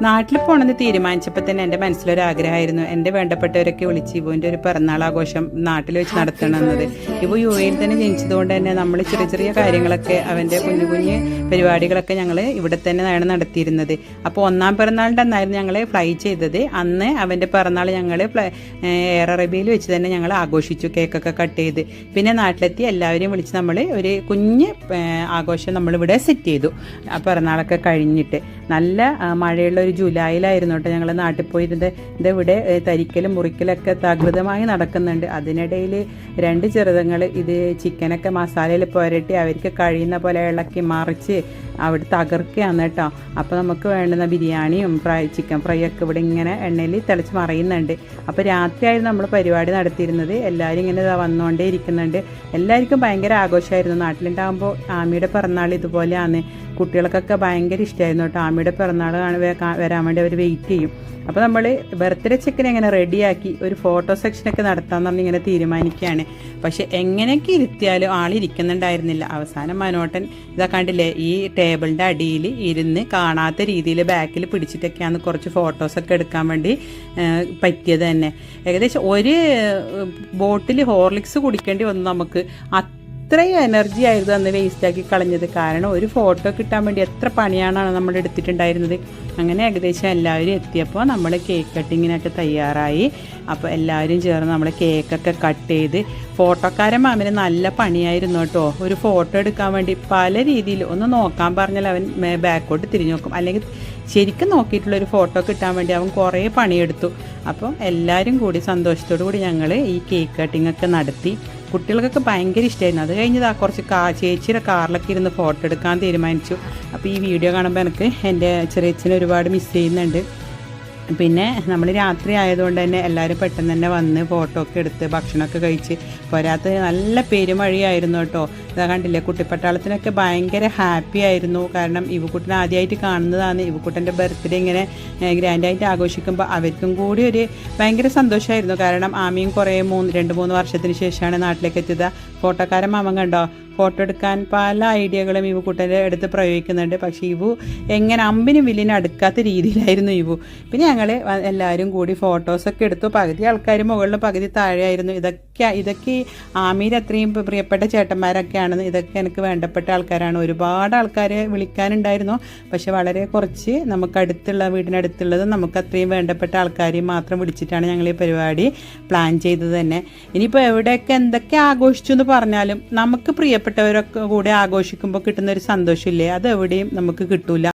നാട്ടിൽ പോകണമെന്ന് തീരുമാനിച്ചപ്പോൾ തന്നെ എൻ്റെ മനസ്സിലൊരാഗ്രഹമായിരുന്നു എൻ്റെ വേണ്ടപ്പെട്ടവരൊക്കെ വിളിച്ച് ഇവൻ്റെ ഒരു പിറന്നാൾ ആഘോഷം നാട്ടിൽ വെച്ച് നടത്തണമെന്നത്. ഇവ യു എയിൽ തന്നെ ജനിച്ചതുകൊണ്ട് തന്നെ നമ്മൾ ചെറിയ ചെറിയ കാര്യങ്ങളൊക്കെ അവൻ്റെ കുഞ്ഞു കുഞ്ഞ് പരിപാടികളൊക്കെ ഞങ്ങൾ ഇവിടെ തന്നെയാണ് നടത്തിയിരുന്നത്. അപ്പോൾ ഒന്നാം പിറന്നാളിൻ്റെ അന്നായിരുന്നു ഞങ്ങൾ ഫ്ലൈ ചെയ്തത്. അന്ന് അവൻ്റെ പിറന്നാൾ ഞങ്ങൾ എയർ അറേബ്യയിൽ വെച്ച് തന്നെ ഞങ്ങൾ ആഘോഷിച്ചു, കേക്കൊക്കെ കട്ട് ചെയ്ത്. പിന്നെ നാട്ടിലെത്തി എല്ലാവരെയും വിളിച്ച് നമ്മൾ ഒരു കുഞ്ഞ് ആഘോഷം നമ്മളിവിടെ സെറ്റ് ചെയ്തു. ആ പിറന്നാളൊക്കെ കഴിഞ്ഞിട്ട് നല്ല മഴയുള്ള ഒരു ജൂലൈയിലായിരുന്നു കേട്ടോ ഞങ്ങൾ നാട്ടിൽ പോയിരുന്നത്. ഇതിവിടെ തരിക്കലും മുറിക്കലൊക്കെ തകൃതമായി നടക്കുന്നുണ്ട്. അതിനിടയിൽ 2 ചെറുതങ്ങൾ ഇത് ചിക്കനൊക്കെ മസാലയിൽ പുരട്ടി അവർക്ക് കഴിയുന്ന പോലെ ഇളക്കി മറിച്ച് അവിടെ തകർക്കുകയാണ് കേട്ടോ. അപ്പോൾ നമുക്ക് വേണ്ടുന്ന ബിരിയാണിയും ചിക്കൻ ഫ്രൈ ഒക്കെ ഇവിടെ ഇങ്ങനെ എണ്ണയിൽ തിളച്ച് മറയുന്നുണ്ട്. അപ്പോൾ രാത്രിയായിരുന്നു നമ്മൾ പരിപാടി നടത്തിയിരുന്നത്. എല്ലാവരും ഇങ്ങനെ വന്നുകൊണ്ടേ ഇരിക്കുന്നുണ്ട്. എല്ലാവർക്കും ഭയങ്കര ആഘോഷമായിരുന്നു. നാട്ടിലുണ്ടാകുമ്പോൾ ആമിയുടെ പിറന്നാൾ ഇതുപോലെയാണ്. കുട്ടികൾക്കൊക്കെ ഭയങ്കര ഇഷ്ടമായിരുന്നു കേട്ടോ. ആമിയുടെ പിറന്നാൾ വരാൻ വേണ്ടി അവർ വെയിറ്റ് ചെയ്യും. അപ്പോൾ നമ്മൾ ബർത്ത്ഡേ ചിക്കൻ എങ്ങനെ റെഡിയാക്കി ഒരു ഫോട്ടോ സെക്ഷനൊക്കെ നടത്താമെന്ന് പറഞ്ഞ് ഇങ്ങനെ തീരുമാനിക്കുകയാണ്. പക്ഷെ എങ്ങനെയൊക്കെ ഇരുത്തിയാലും ആളിരിക്കുന്നുണ്ടായിരുന്നില്ല. അവസാനം മനോട്ടൻ ഇതാ കണ്ടില്ലേ, ഈ ടേബിളിൻ്റെ അടിയിൽ ഇരുന്ന് കാണാത്ത രീതിയിൽ ബാക്കിൽ പിടിച്ചിട്ടൊക്കെയാണ് കുറച്ച് ഫോട്ടോസൊക്കെ എടുക്കാൻ വേണ്ടി പറ്റിയത് തന്നെ. ഏകദേശം ഒരു ബോട്ടിൽ ഹോർലിക്സ് കുടിക്കേണ്ടി വന്നു നമുക്ക്. അത്രയും എനർജി ആയിരുന്നു അന്ന് വേസ്റ്റാക്കി കളഞ്ഞത്. കാരണം ഒരു ഫോട്ടോ കിട്ടാൻ വേണ്ടി എത്ര പണിയാണ് നമ്മൾ എടുത്തിട്ടുണ്ടായിരുന്നത്. അങ്ങനെ ഏകദേശം എല്ലാവരും എത്തിയപ്പോൾ നമ്മൾ കേക്ക് കട്ടിങ്ങിനൊക്കെ തയ്യാറായി. അപ്പോൾ എല്ലാവരും ചേർന്ന് നമ്മൾ കേക്കൊക്കെ കട്ട് ചെയ്ത്, ഫോട്ടോക്കാരൻ മാമിന് നല്ല പണിയായിരുന്നു കേട്ടോ. ഒരു ഫോട്ടോ എടുക്കാൻ വേണ്ടി പല രീതിയിൽ ഒന്ന് നോക്കാൻ പറഞ്ഞാൽ അവൻ ബാക്കോട്ട് തിരിഞ്ഞു നോക്കും, അല്ലെങ്കിൽ ശരിക്കും നോക്കിയിട്ടുള്ളൊരു ഫോട്ടോ കിട്ടാൻ വേണ്ടി അവൻ കുറേ പണിയെടുത്തു. അപ്പം എല്ലാവരും കൂടി സന്തോഷത്തോടു കൂടി ഞങ്ങൾ ഈ കേക്ക് കട്ടിങ്ങൊക്കെ നടത്തി. കുട്ടികൾക്കൊക്കെ ഭയങ്കര ഇഷ്ടമായിരുന്നു. അത് കഴിഞ്ഞത് കുറച്ച് ചേച്ചിയുടെ കാറിലൊക്കെ ഇരുന്ന് ഫോട്ടോ എടുക്കാൻ തീരുമാനിച്ചു. അപ്പോൾ ഈ വീഡിയോ കാണുമ്പോൾ എനിക്ക് എൻ്റെ ചെറിയച്ഛനെ ഒരുപാട് മിസ് ചെയ്യുന്നുണ്ട്. പിന്നെ നമ്മൾ രാത്രി ആയതുകൊണ്ട് തന്നെ എല്ലാവരും പെട്ടെന്ന് തന്നെ വന്ന് ഫോട്ടോ ഒക്കെ എടുത്ത് ഭക്ഷണമൊക്കെ കഴിച്ച് പോരാത്ത നല്ല പെരുമഴയായിരുന്നു കേട്ടോ. ഇതാ കണ്ടില്ലേ, കുട്ടിപ്പട്ടാളത്തിനൊക്കെ ഭയങ്കര ഹാപ്പി ആയിരുന്നു. കാരണം ഇവക്കുട്ടനെ ആദ്യമായിട്ട് കാണുന്നതാണ്. ഇവക്കുട്ടൻ്റെ ബർത്ത്ഡേ ഇങ്ങനെ ഗ്രാൻഡായിട്ട് ആഘോഷിക്കുമ്പോൾ അവർക്കും കൂടി ഒരു ഭയങ്കര സന്തോഷമായിരുന്നു. കാരണം ആമിയും കുറേ 2-3 വർഷത്തിന് ശേഷമാണ് നാട്ടിലേക്ക് എത്തിയത്. ഫോട്ടോക്കാരൻ മാമൻ കണ്ടോ, ഫോട്ടോ എടുക്കാൻ പല ഐഡിയകളും ഇവക്കുട്ടൻ്റെ അടുത്ത് പ്രയോഗിക്കുന്നുണ്ട്. പക്ഷേ ഇവു എങ്ങനെ അമ്പിനും വില്ലിനും അടുക്കാത്ത രീതിയിലായിരുന്നു ഇവു. പിന്നെ ഞങ്ങൾ എല്ലാവരും കൂടി ഫോട്ടോസൊക്കെ എടുത്തു. പകുതി ആൾക്കാർ മുകളിലും പകുതി താഴെയായിരുന്നു. ഇതൊക്കെ ആമിയുടെ അത്രയും പ്രിയപ്പെട്ട ചേട്ടന്മാരൊക്കെയാണ്. ഇതൊക്കെ എനിക്ക് വേണ്ടപ്പെട്ട ആൾക്കാരാണ്. ഒരുപാട് ആൾക്കാരെ വിളിക്കാനുണ്ടായിരുന്നു. പക്ഷെ വളരെ കുറച്ച് നമുക്ക് വീടിനടുത്തുള്ളത് നമുക്ക് അത്രയും വേണ്ടപ്പെട്ട ആൾക്കാരെയും മാത്രം വിളിച്ചിട്ടാണ് ഞങ്ങൾ ഈ പരിപാടി പ്ലാൻ ചെയ്തത് തന്നെ. ഇനിയിപ്പോൾ എവിടെയൊക്കെ എന്തൊക്കെ ആഘോഷിച്ചു എന്ന് പറഞ്ഞാലും നമുക്ക് പ്രിയപ്പെട്ടവരൊക്കെ കൂടെ ആഘോഷിക്കുമ്പോൾ കിട്ടുന്ന ഒരു സന്തോഷമില്ലേ, അത് എവിടെയും നമുക്ക് കിട്ടൂല.